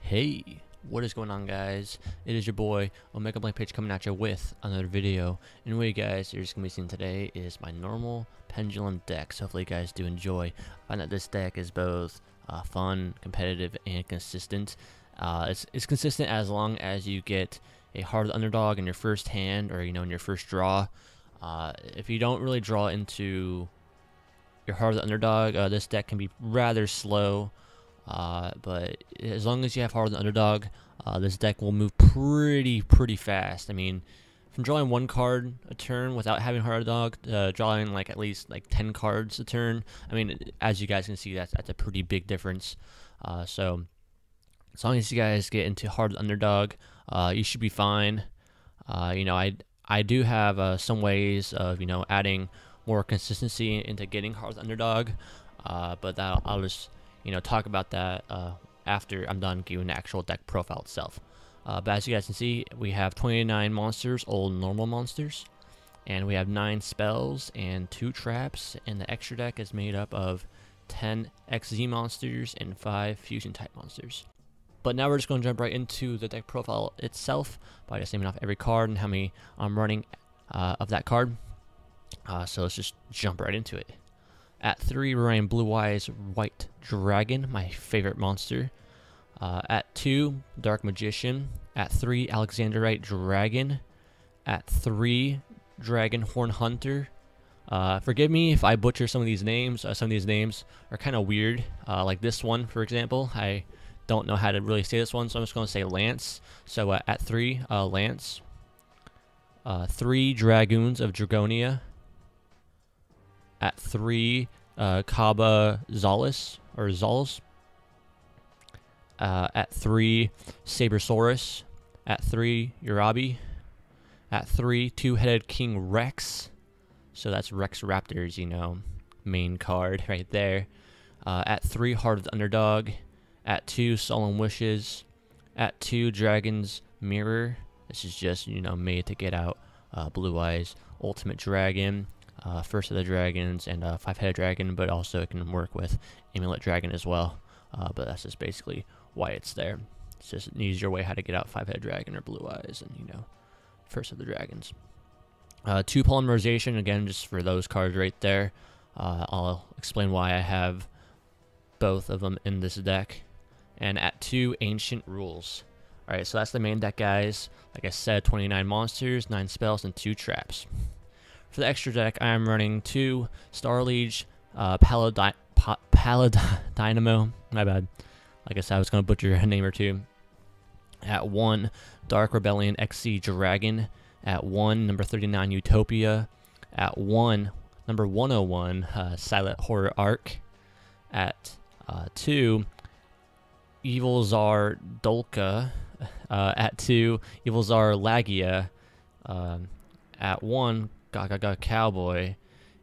Hey, what is going on, guys? It is your boy Omega BlankPage coming at you with another video. Anyway, guys, you're just gonna be seeing today is my normal Pendulum deck. So hopefully you guys do enjoy. I find that this deck is both fun, competitive, and consistent. It's consistent as long as you get a hard underdog in your first hand, or in your first draw. If you don't really draw into your hard underdog, this deck can be rather slow. But as long as you have hard underdog, this deck will move pretty fast. I mean, from drawing one card a turn without having hard dog, drawing like at least like 10 cards a turn. I mean, as you guys can see, that's a pretty big difference. So as long as you guys get into hard underdog, you should be fine. I do have some ways of adding more consistency into getting hard underdog, but I'll just talk about that after I'm done giving the actual deck profile itself. But as you guys can see, we have 29 monsters, all normal monsters, and we have 9 spells and 2 traps, and the extra deck is made up of 10 XZ monsters and 5 fusion type monsters. But now we're just going to jump right into the deck profile itself by just naming off every card and how many I'm running of that card. So let's just jump right into it. At 3, we're running Blue Eyes White Dragon, my favorite monster. At 2, Dark Magician. At 3, Alexandrite Dragon. At 3, Dragon Horn Hunter. Forgive me if I butcher some of these names. Some of these names are kind of weird. Like this one, for example. I don't know how to really say this one, so I'm just going to say Lance. So at 3, Lance. 3, Dragoons of Dragonia. At 3, Kaba Zolus, or Zolus. At 3, Sabersaurus. At 3, Urabi. At 3, Two-Headed King Rex. So that's Rex Raptor's, main card right there. At 3, Heart of the Underdog. At 2, Solemn Wishes. At 2, Dragon's Mirror. This is just, made to get out Blue Eyes Ultimate Dragon. First of the Dragons, and 5-headed dragon, but also it can work with Amulet Dragon as well. But that's just basically why it's there. It's just an easier way how to get out 5-headed dragon or Blue Eyes, and First of the Dragons. 2, Polymerization, again, just for those cards right there. I'll explain why I have both of them in this deck. And at 2, Ancient Rules. Alright, so that's the main deck, guys. Like I said, 29 monsters, 9 spells, and 2 traps. For the extra deck, I am running 2 Star Liege Paladinamo. My bad. Like I said, I was going to butcher a name or two. At 1, Dark Rebellion XC Dragon. At 1, number 39, Utopia. At 1, number 101, Silent Horror Arc. At 2, Evil Czar Dolka. At 2, Evil Czar Lagia. At 1, Gaga Cowboy,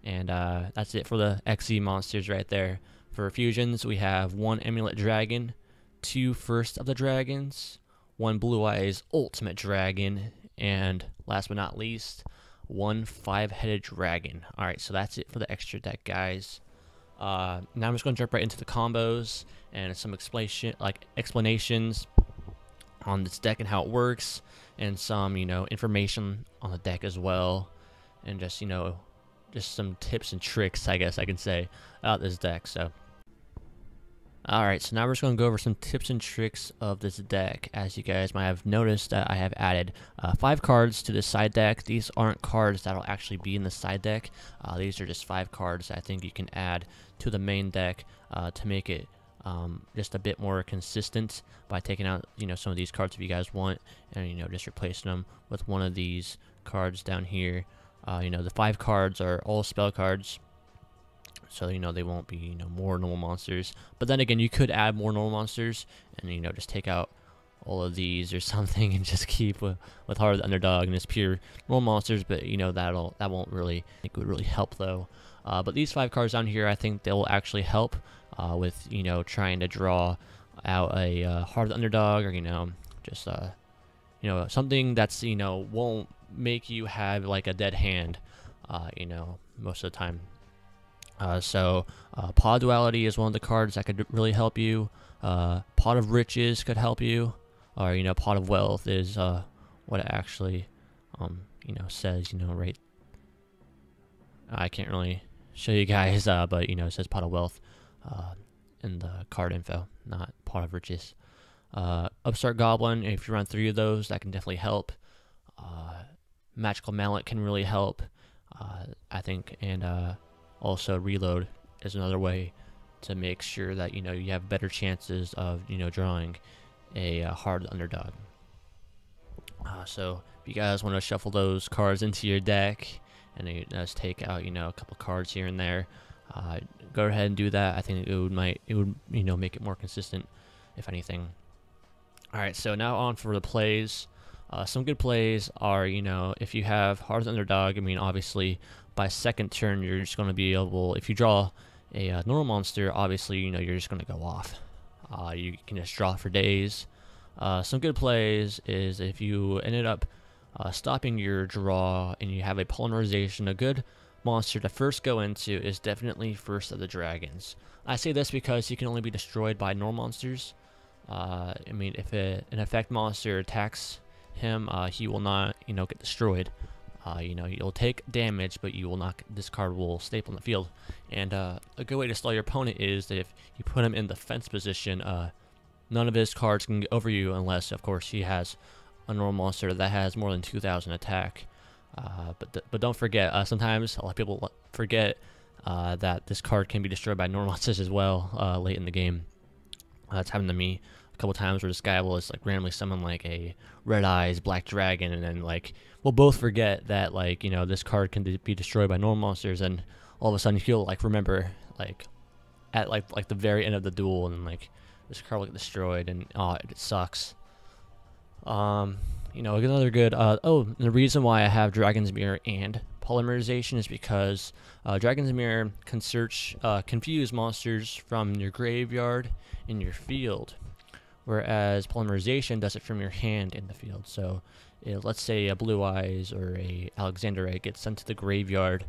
and that's it for the XE monsters right there. For fusions, we have 1 Amulet Dragon, 2 First of the Dragons, 1 Blue Eyes Ultimate Dragon, and last but not least, 1 5-headed dragon. Alright, so that's it for the extra deck, guys. Now I'm just going to jump right into the combos and some explanations on this deck and how it works, and some information on the deck as well. And just just some tips and tricks, I guess I can say, about this deck. So alright, so now we're just going to go over some tips and tricks of this deck. As you guys might have noticed, that I have added 5 cards to the side deck. These aren't cards that will actually be in the side deck. These are just 5 cards that I think you can add to the main deck to make it just a bit more consistent by taking out some of these cards if you guys want, and just replacing them with one of these cards down here. The 5 cards are all spell cards, so they won't be more normal monsters. But then again, you could add more normal monsters and just take out all of these or something and just keep with hard underdog and just pure normal monsters. But that won't really, I think, would really help though. But these 5 cards down here, I think they'll actually help with trying to draw out a hard underdog, or just something that's won't make you have like a dead hand most of the time. So Pod Duality is one of the cards that could really help you. Pot of Riches could help you, or Pot of Wealth is what it actually says. Right. I can't really show you guys, but it says Pot of Wealth in the card info, not Pot of Riches. Upstart Goblin, if you run 3 of those, that can definitely help. Magical Mallet can really help, I think, and also Reload is another way to make sure that you have better chances of drawing a hard underdog. So if you guys want to shuffle those cards into your deck and just take out a couple cards here and there, go ahead and do that. I think it would make it more consistent, if anything. All right, so now on for the plays. Some good plays are, if you have hard underdog, I mean, obviously, by second turn, you're just going to be able, if you draw a normal monster, obviously, you're just going to go off. You can just draw for days. Some good plays is if you ended up stopping your draw and you have a polymerization, a good monster to first go into is definitely First of the Dragons. I say this because he can only be destroyed by normal monsters. I mean, if an effect monster attacks him, he will not, get destroyed. You'll take damage, but you will not. This card will stay on the field. And a good way to stall your opponent is that if you put him in the fence position, none of his cards can get over you unless, of course, he has a normal monster that has more than 2,000 attack. But don't forget, sometimes a lot of people forget that this card can be destroyed by normal monsters as well late in the game. That's happened to me a couple times where this guy will just randomly summon a Red Eyes Black Dragon, and then we'll both forget that this card can be destroyed by normal monsters, and all of a sudden you'll remember at the very end of the duel, and this card will get destroyed, and it sucks. Another good the reason why I have Dragon's Mirror and Polymerization is because Dragon's Mirror can confuse monsters from your graveyard in your field, whereas Polymerization does it from your hand in the field. So let's say a Blue Eyes or a Alexandrite gets sent to the graveyard,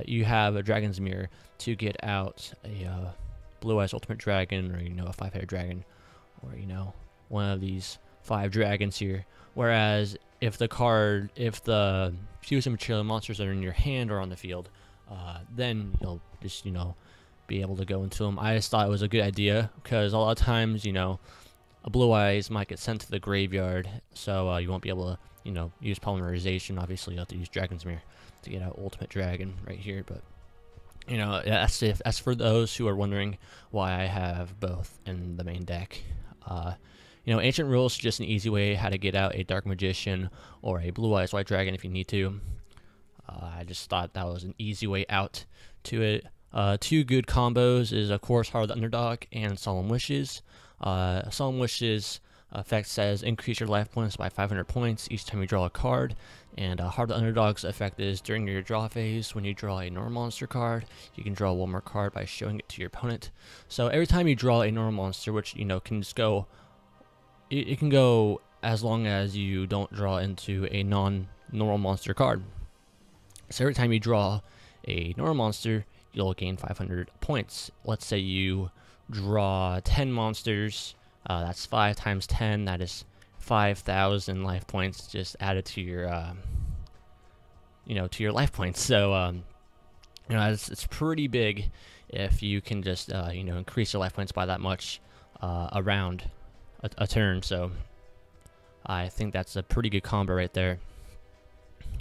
you have a Dragon's Mirror to get out a Blue Eyes Ultimate Dragon, or a 5-headed dragon, or one of these 5 dragons here. Whereas if the fusing material monsters that are in your hand are on the field, then you'll just be able to go into them. I just thought it was a good idea because a lot of times a Blue Eyes might get sent to the graveyard, so you won't be able to use Polymerization. Obviously, you have to use Dragon's Mirror to get out Ultimate Dragon right here. But that's for those who are wondering why I have both in the main deck. Ancient Rules is just an easy way how to get out a Dark Magician or a Blue Eyes White Dragon if you need to. I just thought that was an easy way out to it. 2 good combos is, of course, Heart of the Underdog and Solemn Wishes. Solemn Wishes effect says increase your life points by 500 points each time you draw a card, and Heart of the Underdog's effect is during your draw phase, when you draw a normal monster card, you can draw 1 more card by showing it to your opponent. So every time you draw a normal monster, which can just go, it can go as long as you don't draw into a non-normal monster card. So every time you draw a normal monster, you'll gain 500 points. Let's say you draw 10 monsters, that's 5 times 10, that is 5,000 life points just added to your to your life points. So it's pretty big if you can just increase your life points by that much around a turn. So I think that's a pretty good combo right there.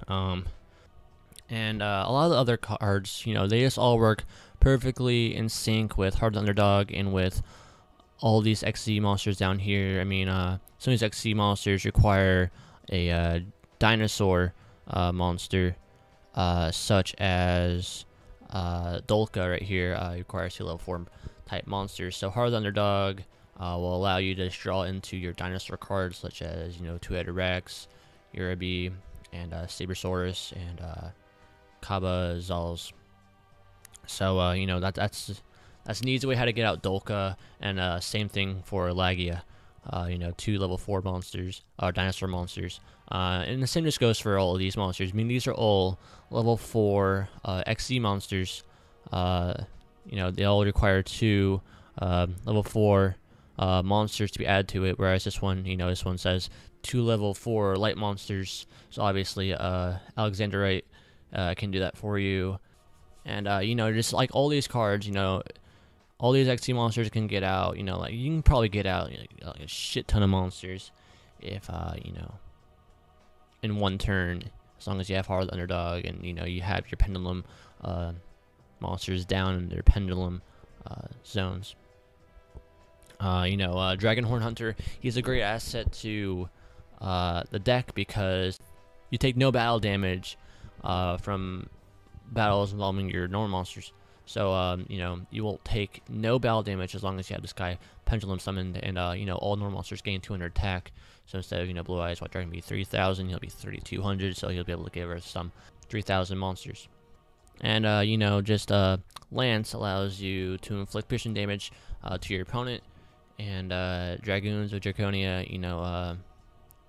And a lot of the other cards, they just all work perfectly in sync with Heart of the Underdog and with all these XZ monsters down here. I mean, some of these XZ monsters require a dinosaur monster, such as Dolka right here, requires 2 level 4 type monsters. So Heart of the Underdog will allow you to draw into your dinosaur cards, such as 2-headed Rex, Urabi, and Sabersaurus, and Kabazals. So that's an easy way how to get out Dolka, and same thing for Lagia. 2 level 4 monsters, dinosaur monsters, and the same just goes for all of these monsters. I mean, these are all level 4 XZ monsters. They all require 2 level 4 monsters to be added to it, whereas this one, this one says 2 level 4 light monsters. So obviously, Alexanderite can do that for you. And just like all these cards, all these XC monsters can get out. Like you can probably get out like a shit ton of monsters if in one turn, as long as you have Heart of the Underdog and you have your Pendulum monsters down in their Pendulum zones. Dragonhorn Hunter, he's a great asset to the deck because you take no battle damage from battles involving your normal monsters. So, you will take no battle damage as long as you have this guy Pendulum summoned, and, all normal monsters gain 200 attack. So instead of, Blue Eyes White Dragon be 3,000, he'll be 3,200, so he'll be able to give us some 3,000 monsters. And, Lance allows you to inflict piercing damage to your opponent, and Dragoons of Draconia,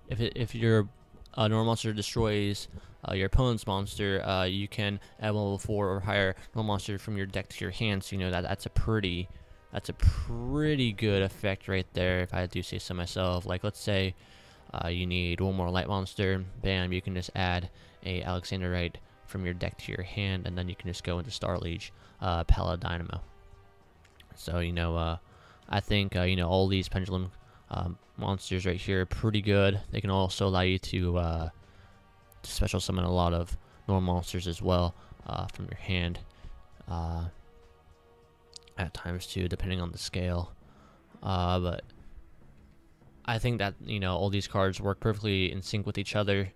if your normal monster destroys your opponent's monster, you can add one level 4 or higher normal monster from your deck to your hand. So that's a pretty good effect right there, if I do say so myself. Like, let's say you need one more light monster, bam, you can just add a Alexanderite from your deck to your hand, and then you can just go into Star Liege Paladynamo. So I think all these Pendulum monsters right here are pretty good. They can also allow you to special summon a lot of normal monsters as well from your hand at times too, depending on the scale. But I think that all these cards work perfectly in sync with each other,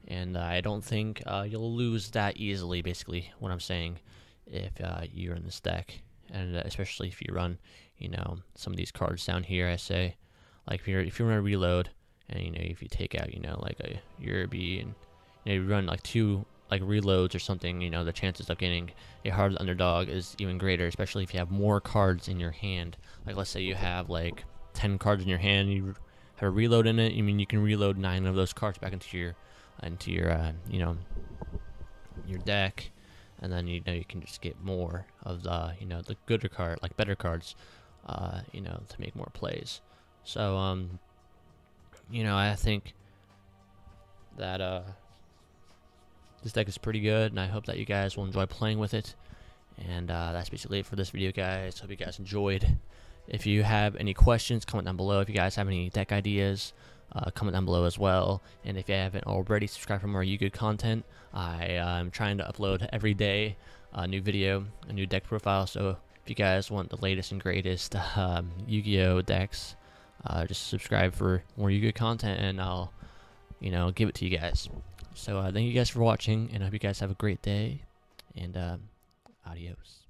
and I don't think you'll lose that easily. Basically, what I'm saying, if you're in this deck, and especially if you run some of these cards down here, I say, like if you run a reload, and if you take out like a Yugioh, and you run like 2 like reloads or something, the chances of getting a Heart of the Underdog is even greater, especially if you have more cards in your hand. Like, let's say you have like 10 cards in your hand, you have a reload in it. You can reload 9 of those cards back into your your deck, and then you can just get more of the the gooder card, like better cards, to make more plays. So I think that this deck is pretty good, and I hope that you guys will enjoy playing with it. And that's basically it for this video, guys. Hope you guys enjoyed. If you have any questions, comment down below. If you guys have any deck ideas, comment down below as well. And if you haven't already, subscribe for more Yugioh content. I'm trying to upload every day a new video, a new deck profile. So if you guys want the latest and greatest Yu-Gi-Oh decks, just subscribe for more Yu-Gi-Oh content, and I'll give it to you guys. So thank you guys for watching, and I hope you guys have a great day, and adios.